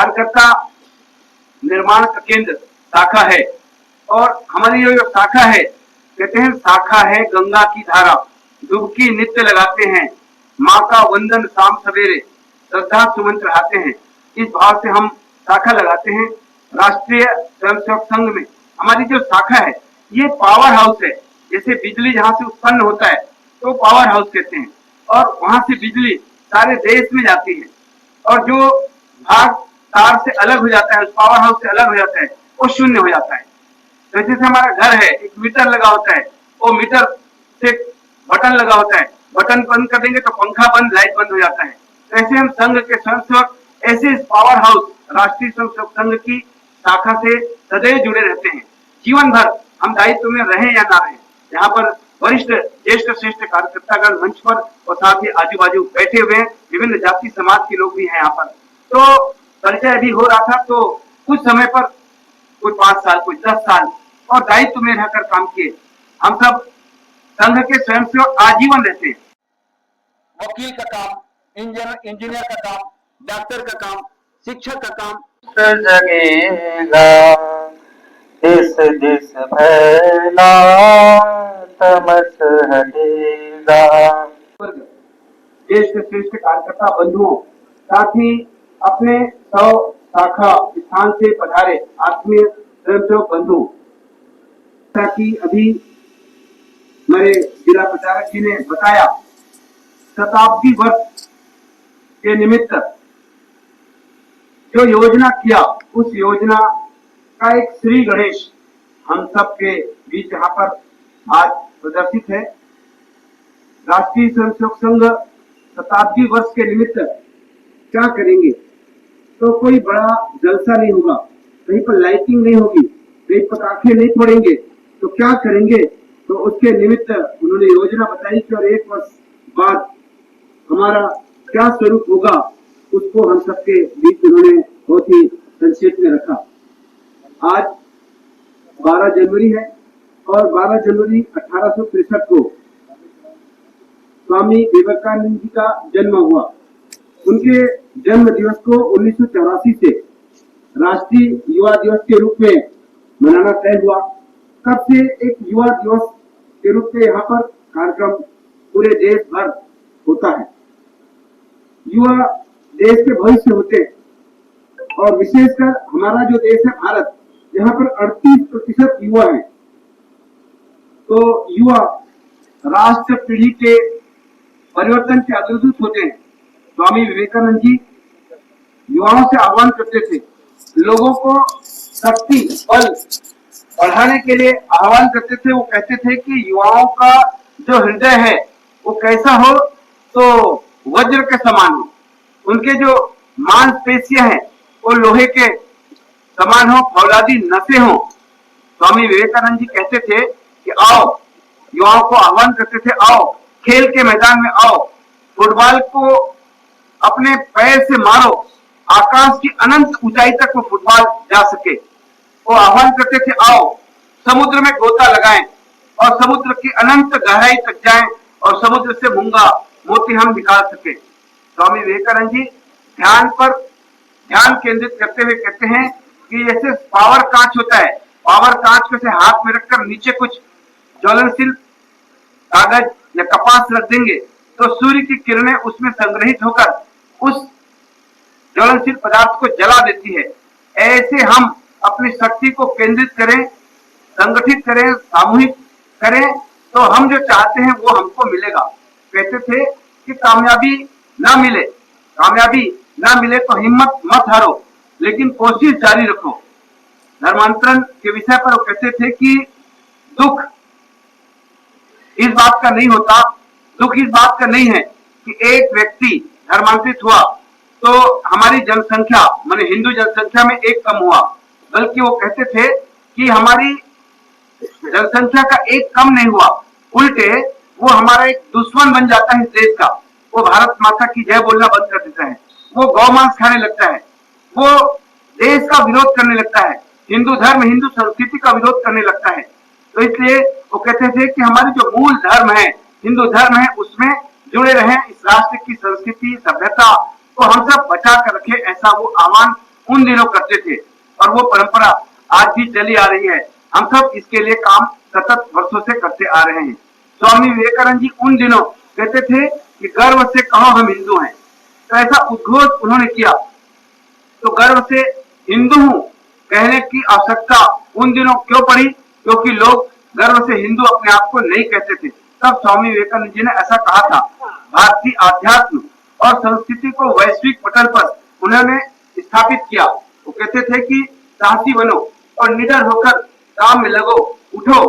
कार्यकर्ता निर्माण का केंद्र शाखा है। और हमारी जो शाखा है, कहते हैं शाखा है गंगा की धारा, डुबकी नित्य लगाते हैं, माँ का वंदन शाम सवेरे, श्रद्धा सुमन चढ़ाते हैं। इस भाव से हम शाखा लगाते हैं। राष्ट्रीय स्वयंसेवक संघ में हमारी जो शाखा है ये पावर हाउस है। जैसे बिजली जहाँ से उत्पन्न होता है तो पावर हाउस कहते हैं, और वहां से बिजली सारे देश में जाती है, और जो भाग तार से अलग हो जाता है, उस पावर हाउस से अलग हो जाता है, वो शून्य हो जाता है। तो जैसे हमारा घर है, एक मीटर लगा होता है, वो मीटर से बटन लगा होता है, बटन बंद कर देंगे तो पंखा बंद, लाइट बंद हो जाता है। तो ऐसे हम संघ के स्वयंसेवक ऐसे पावर हाउस राष्ट्रीय स्वयंसेवक संघ की शाखा से सदैव जुड़े रहते हैं। जीवन भर हम दायित्व में रहे या ना रहे, यहाँ पर वरिष्ठ ज्येष्ठ श्रेष्ठ कार्यकर्तागण मंच पर और साथ ही आजू बाजू बैठे हुए हैं, विभिन्न जाति समाज के लोग भी हैं यहाँ पर। तो परिचय अभी हो रहा था, तो कुछ समय पर कोई 5 साल, कोई 10 साल और दायित्व में रहकर काम किए। हम सब संघ के स्वयंसेवक आजीवन रहते हैं। वकील का काम, इंजीनियर का काम, डॉक्टर का काम, शिक्षक का काम। जगेगा दिस दिस भैला तमस हटेगा। ज्येष्ठ श्रेष्ठ कार्यकर्ता बंधुओं, साथ ही अपने 100 शाखा स्थान से पधारे आत्मीय स्वयंसेवक बंधु, ताकि अभी मेरे जिला प्रचारक जी ने बताया, शताब्दी वर्ष के निमित्त जो योजना किया, उस योजना का एक श्री गणेश हम सब के बीच यहाँ पर आज प्रदर्शित है। राष्ट्रीय स्वयंसेवक संघ शताब्दी वर्ष के निमित्त क्या करेंगे, तो कोई बड़ा जलसा नहीं होगा, कहीं पर लाइटिंग नहीं होगी, कहीं पटाखे नहीं फोड़ेंगे, तो क्या करेंगे, तो उसके निमित्त उन्होंने योजना बताई कि और 1 वर्ष बाद हमारा क्या स्वरूप होगा, उसको हम सबके बीच उन्होंने बहुत ही संक्षेप में रखा। आज 12 जनवरी है और 12 जनवरी 1863 को स्वामी विवेकानंद जी का जन्म हुआ। उनके जन्म दिवस को 1984 से राष्ट्रीय युवा दिवस के रूप में मनाना तय हुआ। तब से एक युवा दिवस के रूप में यहाँ पर कार्यक्रम पूरे देश भर होता है। युवा देश के भविष्य होते हैं, और विशेषकर हमारा जो देश है भारत, यहाँ पर 38% युवा है। तो युवा राष्ट्र पीढ़ी के परिवर्तन के अग्रदूत होते हैं। स्वामी विवेकानंद जी युवाओं से आह्वान करते थे, लोगों को शक्ति बल बढ़ाने के लिए आह्वान करते थे। वो कहते थे कि युवाओं का जो हृदय है वो कैसा हो, तो वज्र के समान हो, उनके जो मांसपेशियां हैं वो लोहे के समान हो, फौलादी नसें हो। स्वामी विवेकानंद जी कहते थे कि आओ, युवाओं को आह्वान करते थे, आओ खेल के मैदान में आओ, फुटबॉल को अपने पैर से मारो, आकाश की अनंत ऊंचाई तक वो फुटबॉल जा सके। वो आह्वान करते थे, आओ समुद्र में गोता लगाएं और समुद्र की अनंत गहराई तक जाएं और समुद्र से मूंगा मोती हम निकाल सके। स्वामी विवेकानंद जी ध्यान पर ध्यान केंद्रित करते हुए कहते हैं कि जैसे पावर कांच होता है, पावर कांच को से हाथ में रखकर नीचे कुछ ज्वलनशील कागज या कपास रख देंगे तो सूर्य की किरणें उसमें संग्रहित होकर उस ज्वलनशील पदार्थ को जला देती है। ऐसे हम अपनी शक्ति को केंद्रित करें, संगठित करें, सामूहिक करें, तो हम जो चाहते हैं वो हमको मिलेगा। कहते थे कि कामयाबी ना मिले तो हिम्मत मत हारो, लेकिन कोशिश जारी रखो। धर्मांतरण के विषय पर वो कहते थे कि दुख इस बात का नहीं होता, दुख इस बात का नहीं है कि एक व्यक्ति धर्मांतरित हुआ तो हमारी जनसंख्या माने हिंदू जनसंख्या में एक कम हुआ, बल्कि वो कहते थे कि हमारी जनसंख्या का एक कम नहीं हुआ, उल्टे वो हमारा एक दुश्मन बन जाता है इस देश का। वो भारत माता की जय बोलना बंद कर देता है, वो गौमांस खाने लगता है, वो देश का विरोध करने लगता है, हिंदू धर्म हिंदू संस्कृति का विरोध करने लगता है। तो इसलिए वो कहते थे कि हमारे जो मूल धर्म है, हिंदू धर्म है, उसमें जुड़े रहें, इस राष्ट्र की संस्कृति सभ्यता को हम सब बचा कर रखें, ऐसा वो आह्वान उन दिनों करते थे और वो परंपरा आज भी चली आ रही है। हम सब इसके लिए काम सतत वर्षों से करते आ रहे हैं। स्वामी विवेकानंद जी उन दिनों कहते थे कि गर्व से कहो हम हिंदू हैं, तो ऐसा उद्घोष उन्होंने किया। तो गर्व से हिंदू हूं कहने की आवश्यकता उन दिनों क्यों पड़ी? क्योंकि लोग गर्व से हिंदू अपने आप को नहीं कहते थे। तब स्वामी विवेकानंद जी ने ऐसा कहा था। भारतीय आध्यात्म और संस्कृति को वैश्विक पटल पर उन्होंने स्थापित किया। वो कहते थे कि साहसी बनो और निडर होकर काम में लगो, उठो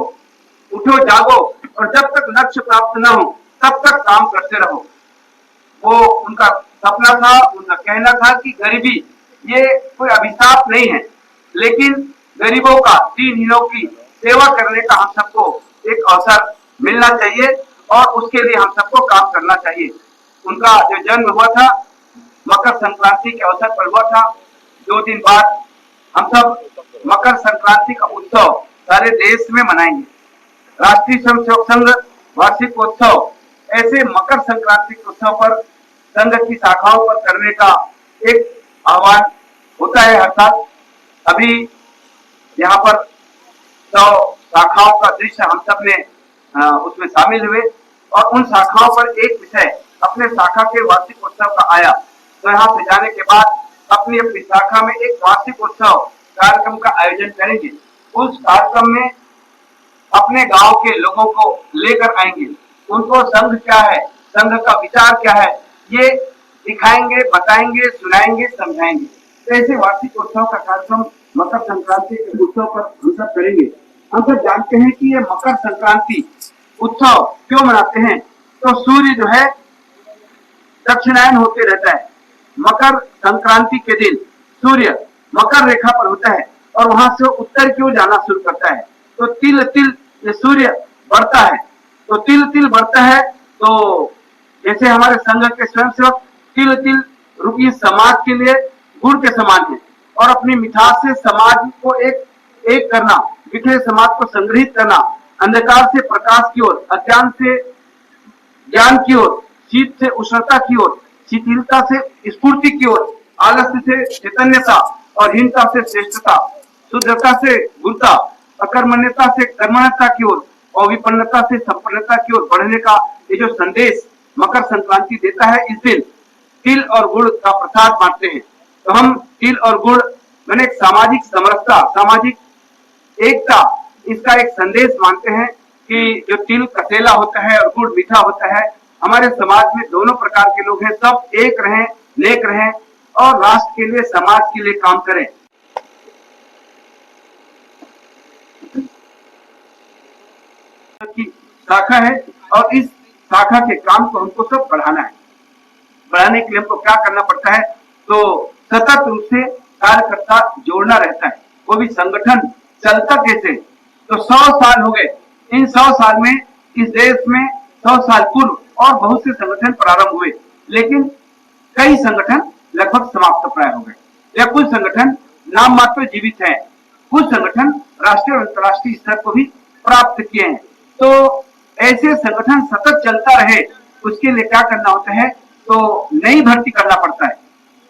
उठो जागो, और जब तक लक्ष्य प्राप्त न हो तब तक काम करते रहो। वो उनका सपना था, उनका कहना था कि गरीबी ये कोई अभिशाप नहीं है, लेकिन गरीबों का, दीनहीनों की सेवा करने का हम सबको एक अवसर मिलना चाहिए और उसके लिए हम सबको काम करना चाहिए। उनका जो जन्म हुआ था मकर संक्रांति के अवसर पर हुआ था। 2 दिन बाद हम सब मकर संक्रांति का उत्सव सारे देश में मनाएंगे। राष्ट्रीय स्वयंसेवक संघ वार्षिक उत्सव ऐसे मकर संक्रांति के उत्सव पर संघ की शाखाओं पर करने का एक आह्वान होता है हर साल। अभी यहाँ पर 100 शाखाओं का दृश्य हम सब ने उसमें शामिल हुए और उन शाखाओं पर एक विषय अपने शाखा के वार्षिक उत्सव का आया। तो यहाँ से जाने के बाद अपनी अपनी शाखा में एक वार्षिक उत्सव कार्यक्रम का आयोजन करेंगे। उस कार्यक्रम में अपने गांव के लोगों को लेकर आएंगे, उनको संघ क्या है, संघ का विचार क्या है, ये दिखाएंगे, बताएंगे, सुनाएंगे, समझाएंगे। तो ऐसे वार्षिक उत्सव का कार्यक्रम मकर संक्रांति के उत्सव पर हम सब करेंगे। हम सब जानते हैं कि ये मकर संक्रांति उत्सव क्यों मनाते हैं? तो सूर्य जो है दक्षिणायन होते रहता है। मकर संक्रांति के दिन सूर्य मकर रेखा पर होता है और वहां से उत्तर की ओर जाना शुरू करता है। तो तिल तिल ये सूर्य बढ़ता है, तो तिल तिल बढ़ता है। तो जैसे हमारे संघ के स्वयंसेवक तिल तिल रुपये समाज के लिए गुड़ के समान है और अपनी मिठास से समाज को एक करना, बिखरे समाज को संग्रहित करना, अंधकार से प्रकाश की ओर, अज्ञान से ज्ञान की ओर, शीत से उष्णता की ओर, शिथिलता से स्फूर्ति की ओर, आलस्य से चैतन्यता और हीनता से श्रेष्ठता, शुद्धता से गुरुता, अकर्मण्यता से कर्मण्यता की ओर और विपन्नता से संपन्नता की ओर बढ़ने का ये जो संदेश मकर संक्रांति देता है, इस दिन तिल और गुड़ का प्रसाद बांटते हैं। तो हम तिल और गुड़ मैंने एक सामाजिक समरसता, सामाजिक एकता, इसका एक संदेश मानते हैं कि जो तिल कसेला होता है और गुड़ मीठा होता है, हमारे समाज में दोनों प्रकार के लोग हैं, सब एक रहें, नेक रहें और राष्ट्र के लिए, समाज के लिए काम करें। की शाखा है और इस शाखा के काम को हमको सब बढ़ाना है। बढ़ाने के लिए हमको क्या करना पड़ता है? तो सतत रूप से कार्यकर्ता जोड़ना रहता है। वो भी संगठन चलता कैसे? तो 100 साल हो गए। इन 100 साल में इस देश में 100 साल पूर्व और बहुत से संगठन प्रारंभ हुए, लेकिन कई संगठन लगभग समाप्त प्राय हो गए या कुछ संगठन नाम मात्र जीवित हैं। कुछ संगठन राष्ट्रीय और अंतर्राष्ट्रीय स्तर को भी प्राप्त किए हैं। तो ऐसे संगठन सतत चलता रहे, उसके लिए क्या करना होता है? तो नई भर्ती करना पड़ता है।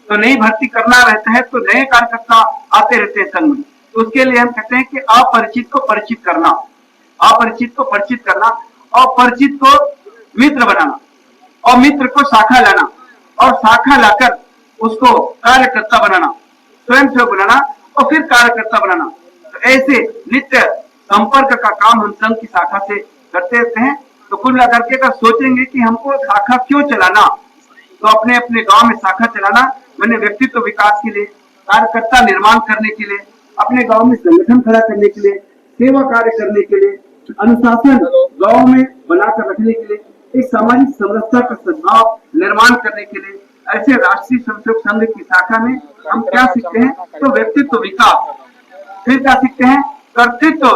तो नई भर्ती करना रहता है तो नए कार्यकर्ता आते रहते हैं संघ में। तो उसके लिए हम कहते हैं कि अपरिचित को परिचित करना, अपरिचित को परिचित करना और परिचित को मित्र बनाना और मित्र को शाखा लाना और शाखा लाकर उसको कार्यकर्ता बनाना, स्वयं सेवक बनाना और फिर कार्यकर्ता बनाना। तो ऐसे नित्य संपर्क का काम हम संघ की शाखा से करते रहते हैं। तो कुल मिलाकर के अगर सोचेंगे कि हमको शाखा क्यों चलाना, तो अपने अपने गांव में शाखा चलाना मैंने व्यक्तित्व विकास के लिए, कार्यकर्ता निर्माण करने के लिए, अपने गांव में संगठन खड़ा करने के लिए, सेवा कार्य करने के लिए, अनुशासन गांव में बनाकर रखने के लिए, एक सामाजिक समरसता का सद्भाव निर्माण करने के लिए, ऐसे राष्ट्रीय स्वयंसेवक संघ की शाखा में हम क्या सीखते हैं? तो व्यक्तित्व विकास। फिर क्या सीखते हैं? कर्तृत्व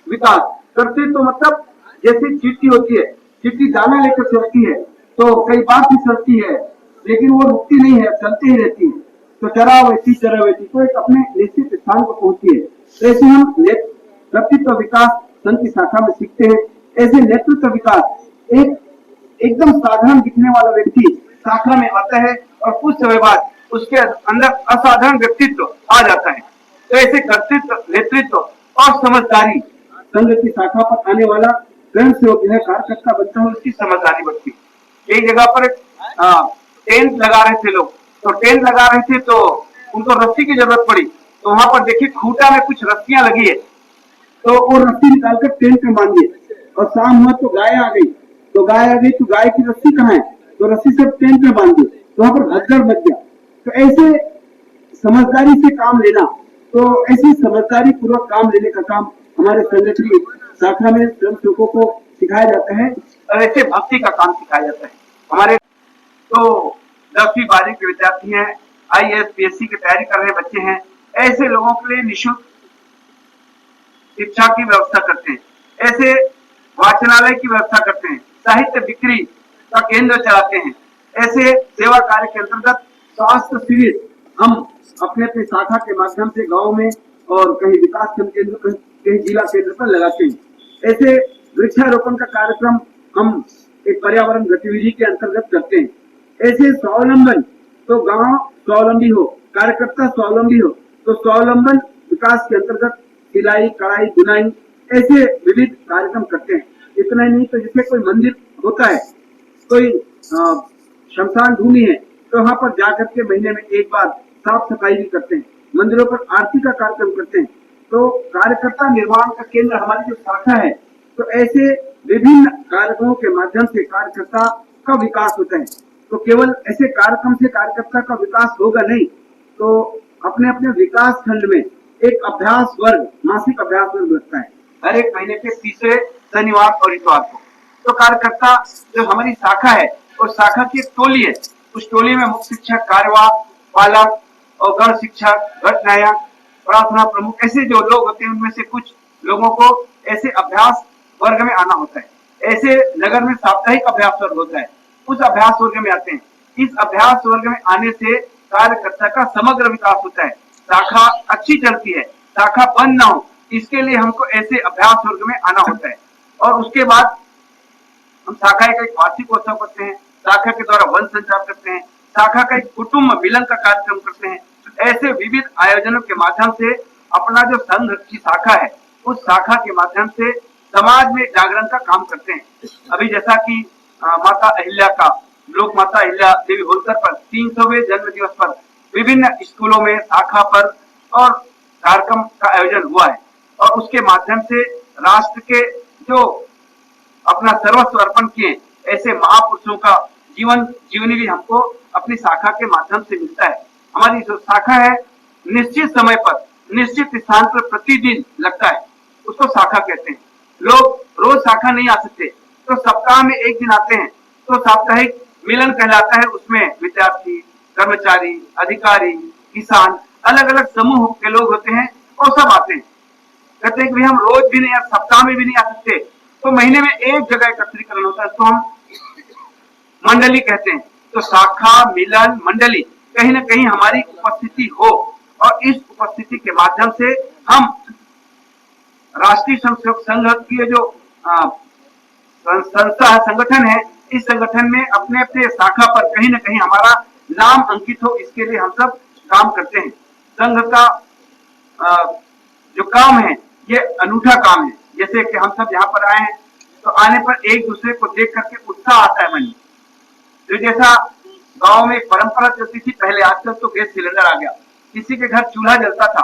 विकास। कर्तृत्व मतलब जैसे चींटी होती है, चींटी दाना लेकर चलती है तो कई बार भी चलती है, लेकिन वो रुकती नहीं है, चलती ही रहती है। तो चरावती तो एक अपने निश्चित स्थान को पहुंचती है। ऐसे हम व्यक्तित्व विकास संघ की शाखा में सीखते हैं। ऐसे नेतृत्व विकास, एक एकदम साधारण दिखने वाला व्यक्ति शाखा में आता है और कुछ समय बाद उसके अंदर असाधारण व्यक्तित्व आ जाता है। तो ऐसे कर्तृत्व, नेतृत्व और समझदारी संघ की शाखा पर आने वाला स्वयं सेवक जो है कार्यकर्ता बनता है, उसकी समझदारी बढ़ती है। एक जगह पर टेंट लगा रहे थे लोग, तो टेंट लगा रहे थे तो उनको रस्सी की जरूरत पड़ी, तो वहां पर देखिए खूंटा में कुछ रस्सियां लगी है, तो वो रस्सी निकालकर टेंट में बांध दिए और शाम हुआ तो गाय आ गई, तो गाय की रस्सी कहाँ है, तो रस्सी सब टेंट में बांध दी, तो वहां पर भगदड़ बच गया। तो ऐसे समझदारी से काम लेना, तो ऐसी समझदारी पूर्वक काम लेने का काम हमारे संघ की शाखा में स्वयं सेवकों को सिखाया जाता है और ऐसे भक्ति का काम सिखाया जाता है। हमारे तो 10वीं 12वीं के विद्यार्थी हैं, IAS PSC की तैयारी कर रहे बच्चे हैं, ऐसे लोगों के लिए निःशुल्क शिक्षा की व्यवस्था करते हैं, ऐसे वाचनालय की व्यवस्था करते हैं, साहित्य बिक्री का केंद्र चलाते हैं, ऐसे सेवा कार्य के अंतर्गत स्वास्थ्य शिविर हम अपने अपने शाखा के माध्यम से गांव में और कहीं विकास केंद्र, कहीं जिला केंद्र पर लगाते हैं। ऐसे वृक्षारोपण का कार्यक्रम हम एक पर्यावरण गतिविधि के अंतर्गत करते हैं। ऐसे स्वावलंबन, तो गांव स्वावलंबी हो, कार्यकर्ता स्वावलंबी हो, तो स्वावलंबन विकास के अंतर्गत सिलाई, कढ़ाई, बुनाई ऐसे विविध कार्यक्रम करते हैं। इतना ही नहीं, तो जैसे कोई मंदिर होता है, कोई शमशान भूमि है, तो वहां पर जाकर के महीने में एक बार साफ सफाई भी करते हैं, मंदिरों पर आरती का कार्यक्रम करते हैं। तो कार्यकर्ता निर्माण का केंद्र हमारी जो शाखा है, तो ऐसे विभिन्न कार्यक्रमों के माध्यम से कार्यकर्ता का विकास होता है। तो केवल ऐसे कार्यक्रम से कार्यकर्ता का विकास होगा नहीं, तो अपने अपने विकास खंड में एक अभ्यास वर्ग, मासिक अभ्यास वर्ग लगता है हर एक महीने के तीसरे शनिवार और इतवार को। तो कार्यकर्ता जो हमारी शाखा है, उस शाखा की एक टोली है, उस टोली में मुख्य शिक्षक, कार्यवाह, पालक और गण शिक्षक, घट नायक, प्रार्थना प्रमुख, ऐसे जो लोग होते हैं, उनमें से कुछ लोगों को ऐसे अभ्यास वर्ग में आना होता है। ऐसे नगर में साप्ताहिक अभ्यास वर्ग होता है, उस अभ्यास वर्ग में आते हैं। इस अभ्यास वर्ग में आने से कार्यकर्ता का समग्र विकास होता है, शाखा अच्छी चलती है, शाखा बंद ना हो, इसके लिए हमको ऐसे अभ्यास वर्ग में आना होता है। और उसके बाद हम शाखा का एक वार्षिक उत्सव करते हैं, शाखा के द्वारा वन संचार करते हैं, शाखा का एक कुटुंब मिलन का कार्यक्रम करते हैं। ऐसे विविध आयोजनों के माध्यम से अपना जो संघ की शाखा है, उस शाखा के माध्यम से समाज में जागरण का काम करते हैं। अभी जैसा कि माता अहिल्या का, लोक माता अहिल्या देवी होलकर पर 300वें जन्म दिवस पर विभिन्न स्कूलों में, शाखा पर और कार्यक्रम का आयोजन हुआ है, और उसके माध्यम से राष्ट्र के जो अपना सर्वस्व अर्पण किए ऐसे महापुरुषों का जीवनी भी हमको अपनी शाखा के माध्यम से मिलता है। हमारी जो शाखा है, निश्चित समय पर निश्चित स्थान पर प्रतिदिन लगता है, उसको शाखा कहते हैं। लोग रोज शाखा नहीं आ सकते, तो सप्ताह में एक दिन आते हैं, तो साप्ताहिक मिलन कहलाता है। उसमें विद्यार्थी, कर्मचारी, अधिकारी, किसान, अलग अलग समूह के लोग होते हैं और सब आते हैं। कहते हैं कि हम रोज भी नहीं, सप्ताह में भी नहीं आ सकते, तो महीने में एक जगह एकत्रीकरण होता है, तो हम मंडली कहते हैं। तो शाखा, मिलन, मंडली, कहीं ना कहीं हमारी उपस्थिति हो, और इस उपस्थिति के माध्यम से हम राष्ट्रीय संघ की जो संस्था संगठन है, इस संगठन में अपने अपने शाखा पर कहीं ना कहीं हमारा नाम अंकित हो, इसके लिए हम सब काम करते हैं। संघ का जो काम है, ये अनूठा काम है। जैसे कि हम सब यहाँ पर आए हैं, तो आने पर एक दूसरे को देख करके उत्साह आता है मन में। तो जैसा गांव में परंपरा चलती थी पहले, आजकल तो गैस सिलेंडर आ गया, किसी के घर चूल्हा जलता था,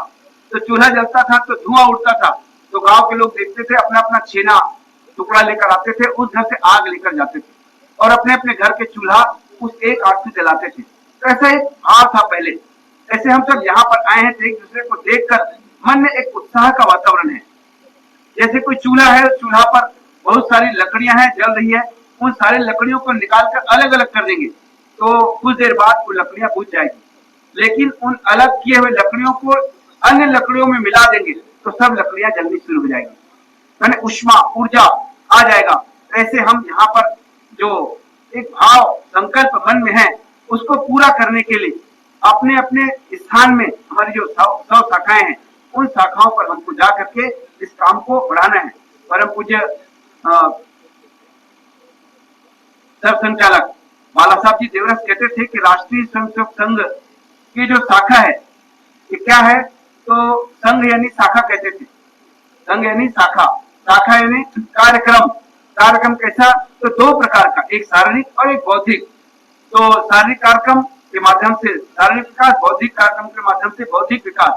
तो चूल्हा जलता था तो धुआं उड़ता था, तो गांव के लोग देखते थे, अपना अपना छेना टुकड़ा लेकर आते थे, उस घर से आग लेकर जाते थे और अपने अपने घर के चूल्हा उस एक आग से जलाते थे। तो ऐसा एक भाव था पहले। ऐसे हम सब यहाँ पर आए हैं, तो एक दूसरे को देखकर मन में एक उत्साह का वातावरण है। जैसे कोई चूल्हा है, चूल्हा पर बहुत सारी लकड़ियां हैं, जल रही है, उन सारी लकड़ियों को निकालकर अलग अलग कर देंगे, तो कुछ देर बाद वो लकड़ियां बुझ जाएगी। लेकिन उन अलग किए हुए लकड़ियों को अन्य लकड़ियों में मिला देंगे, तो सब लकड़ियां जलनी शुरू हो जाएगी, मैंने ऊष्मा, ऊर्जा आ जाएगा। ऐसे हम यहाँ पर जो एक भाव, संकल्प मन में है, उसको पूरा करने के लिए अपने अपने स्थान में हमारी जो 100 शाखाएं हैं, उन शाखाओं पर हमको जा करके इस काम को बढ़ाना है। परम पूज्य सर संचालक बाला साहब जी देवरस कहते थे कि राष्ट्रीय स्वयंसेवक संघ कि जो शाखा है ये क्या है, तो संघ यानी शाखा कहते थे। संघ यानी शाखा, शाखा यानी कार्यक्रम। कार्यक्रम कैसा, तो दो प्रकार का, एक शारीरिक और एक बौद्धिक। तो शारीरिक कार्यक्रम के माध्यम से शारीरिक विकास, बौद्धिक कार्यक्रम के माध्यम से बौद्धिक विकास।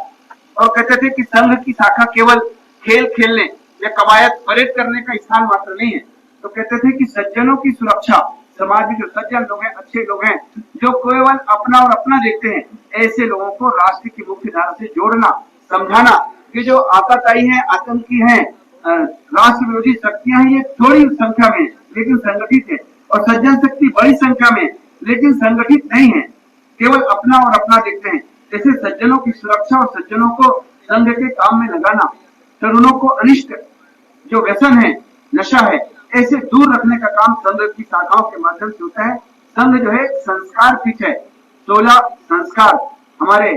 और कहते थे कि संघ की शाखा केवल खेल खेलने या कवायद परेड करने का स्थान मात्र नहीं है। तो कहते थे कि सज्जनों की सुरक्षा, समाज में जो सज्जन लोग हैं, अच्छे लोग हैं, जो केवल अपना और अपना देखते हैं, ऐसे लोगों को राष्ट्र की मुख्य धारा से जोड़ना, समझाना कि जो आतताई हैं, आतंकी हैं, राष्ट्र विरोधी शक्तियां हैं, ये थोड़ी संख्या में लेकिन संगठित है, और सज्जन शक्ति बड़ी संख्या में लेकिन संगठित नहीं है, केवल अपना और अपना देखते हैं। ऐसे सज्जनों की सुरक्षा और सज्जनों को संघ के काम में लगाना, तरुणों को अनिष्ट जो व्यसन है, नशा है, ऐसे दूर रखने का काम संघ की शाखाओं के माध्यम से होता है। संघ जो है संस्कार पीठ है, 16 संस्कार हमारे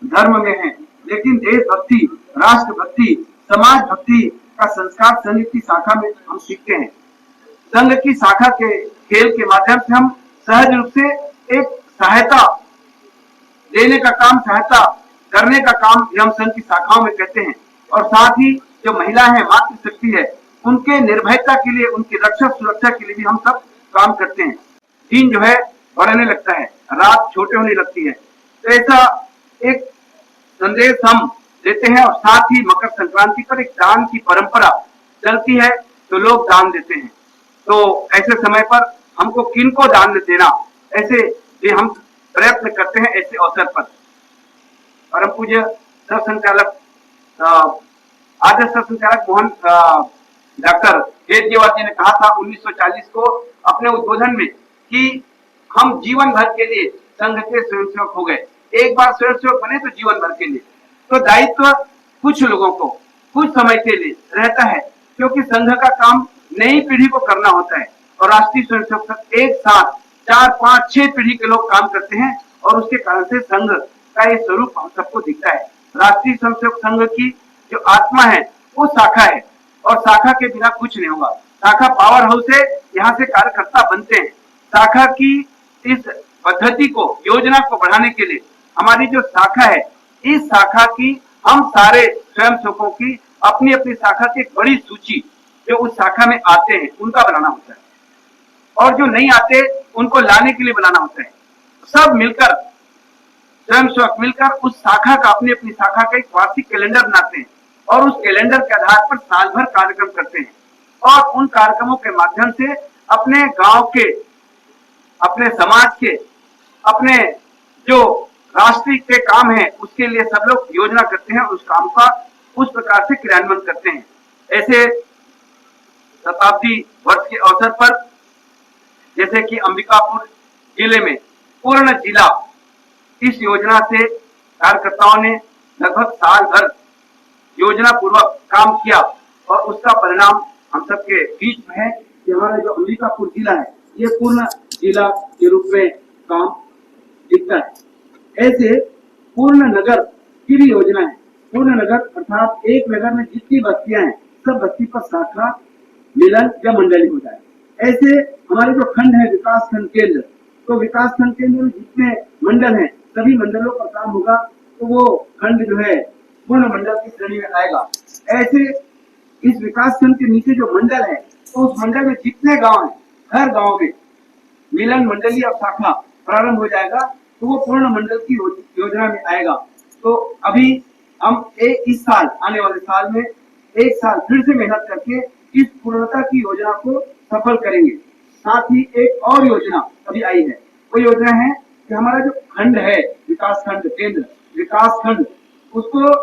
धर्म में है, लेकिन देशभक्ति, राष्ट्रभक्ति, समाज भक्ति का संस्कार संघ की शाखा में हम सीखते हैं। संघ की शाखा के खेल के माध्यम से हम सहज रूप से एक सहायता देने का काम, सहायता करने का काम हम संघ की शाखाओं में कहते हैं। और साथ ही जो महिला है, मातृशक्ति है, उनके निर्भयता के लिए, उनकी रक्षा सुरक्षा के लिए भी हम सब काम करते हैं। दिन जो है बढ़ने लगता है, रात छोटे होने लगती है, तो ऐसा एक संदेश हम देते हैं। और साथ ही मकर संक्रांति पर एक दान की परंपरा चलती है, तो लोग दान देते हैं। तो ऐसे समय पर हमको किनको दान देना, ऐसे भी हम प्रयत्न करते हैं। ऐसे अवसर पर परम पूज्य सह संचालक आदर्श सह संचालक मोहन डॉक्टर वेदजीवाल जी ने कहा था 1940 को अपने उद्बोधन में कि हम जीवन भर के लिए संघ के स्वयंसेवक हो गए। एक बार स्वयंसेवक बने तो जीवन भर के लिए। तो दायित्व कुछ लोगों को कुछ समय के लिए रहता है, क्योंकि संघ का काम नई पीढ़ी को करना होता है, और राष्ट्रीय स्वयंसेवक एक साथ 4, 5, 6 पीढ़ी के लोग काम करते हैं, और उसके कारण से संघ का ये स्वरूप हम सबको दिखता है। राष्ट्रीय स्वयंसेवक संघ की जो आत्मा है वो शाखा है, और शाखा के बिना कुछ नहीं होगा। शाखा पावर हाउस है, यहाँ से कार्यकर्ता बनते हैं। शाखा की इस पद्धति को, योजना को बढ़ाने के लिए हमारी जो शाखा है, इस शाखा की हम सारे स्वयंसेवकों की अपनी अपनी शाखा की एक बड़ी सूची जो उस शाखा में आते हैं उनका बनाना होता है, और जो नहीं आते उनको लाने के लिए बनाना होता है। सब मिलकर, स्वयंसेवक मिलकर उस शाखा का, अपनी अपनी शाखा का एक वार्षिक कैलेंडर बनाते हैं, और उस कैलेंडर के आधार पर साल भर कार्यक्रम करते हैं, और उन कार्यक्रमों के माध्यम से अपने गांव के, अपने समाज के, अपने जो राष्ट्र के काम है उसके लिए सब लोग योजना करते हैं, उस काम का उस प्रकार से क्रियान्वयन करते हैं। ऐसे शताब्दी वर्ष के अवसर पर जैसे कि अंबिकापुर जिले में पूर्ण जिला इस योजना से कार्यकर्ताओं ने लगभग साल भर योजना पूर्वक काम किया, और उसका परिणाम हम सबके बीच में है कि हमारा जो अंबिकापुर जिला है ये पूर्ण जिला के रूप में काम दिखता है। ऐसे पूर्ण नगर की भी योजना है। पूर्ण नगर अर्थात एक नगर में जितनी बस्तियां हैं, सब बस्ती पर शाखा, मिलन या मंडली हो जाए। ऐसे हमारे जो खंड है, विकास खंड केंद्र, तो विकास खंड केंद्र में जितने मंडल हैं, सभी मंडलों पर काम होगा, तो वो खंड जो है पूर्ण मंडल की श्रेणी में आएगा। ऐसे इस विकास खंड के नीचे जो मंडल है, तो उस मंडल में जितने गांव हैं, हर गांव में मिलन, मंडली और शाखा प्रारंभ हो जाएगा, तो वो पूर्ण मंडल की योजना में आएगा। तो अभी हम इस साल, आने वाले साल में एक साल फिर से मेहनत करके इस पूर्णता की योजना को सफल करेंगे। साथ ही एक और योजना अभी आई है, वो योजना है कि हमारा जो खंड है, विकास खंड केंद्र, विकास खंड, उसको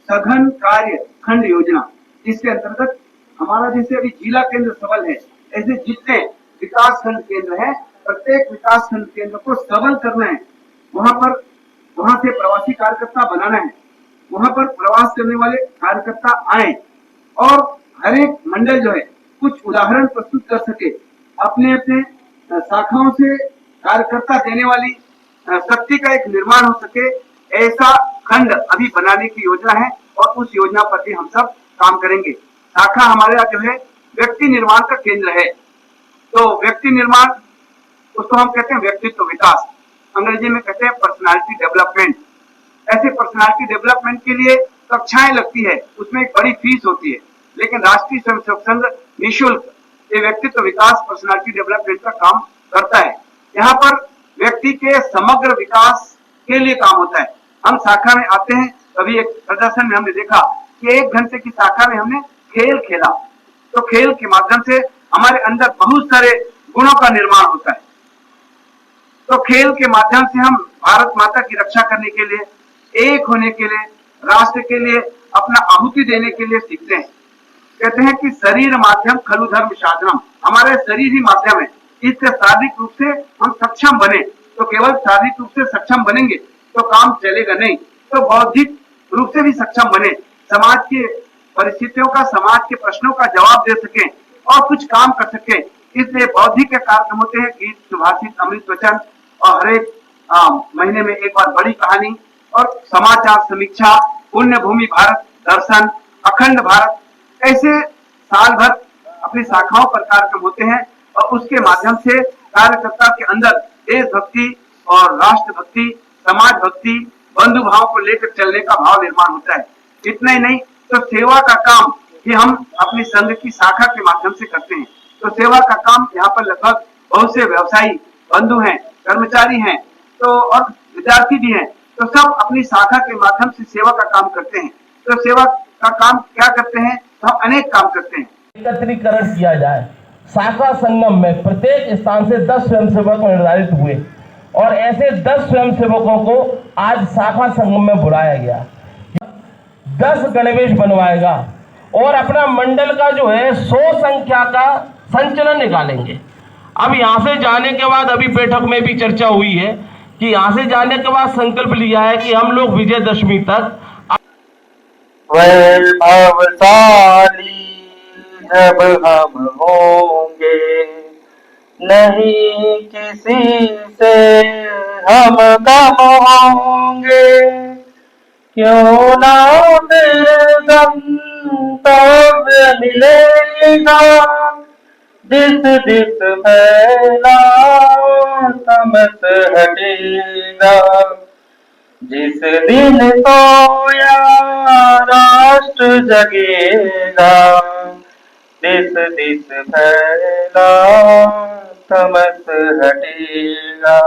सघन कार्य खंड योजना, जिसके अंतर्गत हमारा जैसे अभी जिला केंद्र सबल है, ऐसे जितने विकास खंड केंद्र है, प्रत्येक विकास खंड केंद्र को सबल करना है। वहां से प्रवासी कार्यकर्ता बनाना है, वहां पर प्रवास करने वाले कार्यकर्ता आए, और हर एक मंडल जो है कुछ उदाहरण प्रस्तुत कर सके, अपने अपने शाखाओं से कार्यकर्ता देने वाली शक्ति का एक निर्माण हो सके, ऐसा खंड अभी बनाने की योजना है, और उस योजना पर भी हम सब काम करेंगे। शाखा हमारे यहाँ जो है व्यक्ति निर्माण का केंद्र है। तो व्यक्ति निर्माण, उसको हम कहते हैं व्यक्तित्व विकास, अंग्रेजी में कहते हैं पर्सनालिटी डेवलपमेंट। ऐसे पर्सनालिटी डेवलपमेंट के लिए कक्षाएं लगती है, उसमें एक बड़ी फीस होती है, लेकिन राष्ट्रीय स्वयंसेवक संघ निःशुल्क ये व्यक्तित्व विकास पर्सनालिटी डेवलपमेंट का काम करता है। यहाँ पर व्यक्ति के समग्र विकास के लिए काम होता है। हम शाखा में आते हैं, कभी एक प्रदर्शन में हमने देखा कि 1 घंटे की शाखा में हमने खेल खेला, तो खेल के माध्यम से हमारे अंदर बहुत सारे गुणों का निर्माण होता है। तो खेल के माध्यम से हम भारत माता की रक्षा करने के लिए, एक होने के लिए, राष्ट्र के लिए अपना आहुति देने के लिए सीखते हैं। कहते हैं कि शरीर माध्यम खलु धर्म साधनम, हमारे शरीर ही माध्यम है, इससे शारीरिक रूप से हम सक्षम बने, तो केवल शारीरिक रूप से सक्षम बनेंगे तो काम चलेगा नहीं, तो बौद्धिक रूप से भी सक्षम बने, समाज के परिस्थितियों का, समाज के प्रश्नों का जवाब दे सके और कुछ काम कर सके। इसलिए बौद्धिक के कार्यक्रम होते हैं, गीत, सुभाषित, अमृत वचन और हरेक महीने में एक बार बड़ी कहानी और समाचार समीक्षा, पुण्य भूमि भारत दर्शन, अखंड भारत, ऐसे साल भर अपनी शाखाओं पर कार्यक्रम होते हैं और उसके माध्यम से कार्यकर्ता के अंदर देशभक्ति और राष्ट्रभक्ति, समाज भक्ति, बंधु भाव को लेकर चलने का भाव निर्माण होता है। इतना ही नहीं, तो सेवा का काम ये हम अपनी संघ की शाखा के माध्यम से करते हैं। तो सेवा का काम यहाँ पर लगभग बहुत से व्यवसायी बंधु हैं, कर्मचारी हैं, तो और विद्यार्थी भी हैं, तो सब अपनी शाखा के माध्यम से सेवा का काम करते हैं। तो सेवा का काम क्या करते हैं, तो हम अनेक काम करते हैं। एकत्रीकरण किया जाए। शाखा संगम में प्रत्येक स्थान से 10 स्वयंसेवक निर्धारित हुए और ऐसे 10 स्वयंसेवकों को आज शाखा संगम में बुलाया गया। 10 गणवेश बनवाएगा और अपना मंडल का जो है 100 संख्या का संचलन निकालेंगे। अब यहाँ से जाने के बाद, अभी बैठक में भी चर्चा हुई है कि यहाँ से जाने के बाद संकल्प लिया है कि हम लोग विजयदशमी तक वैभवशाली जब हम होंगे, नहीं किसी से हम कम होंगे, क्यों ना फिर गंतव्य मिलेगा, दिस दिस फैला तमस हटेगा, जिस दिन सोया राष्ट्र जगेगा, दिस दिस फैला तमस हटेगा।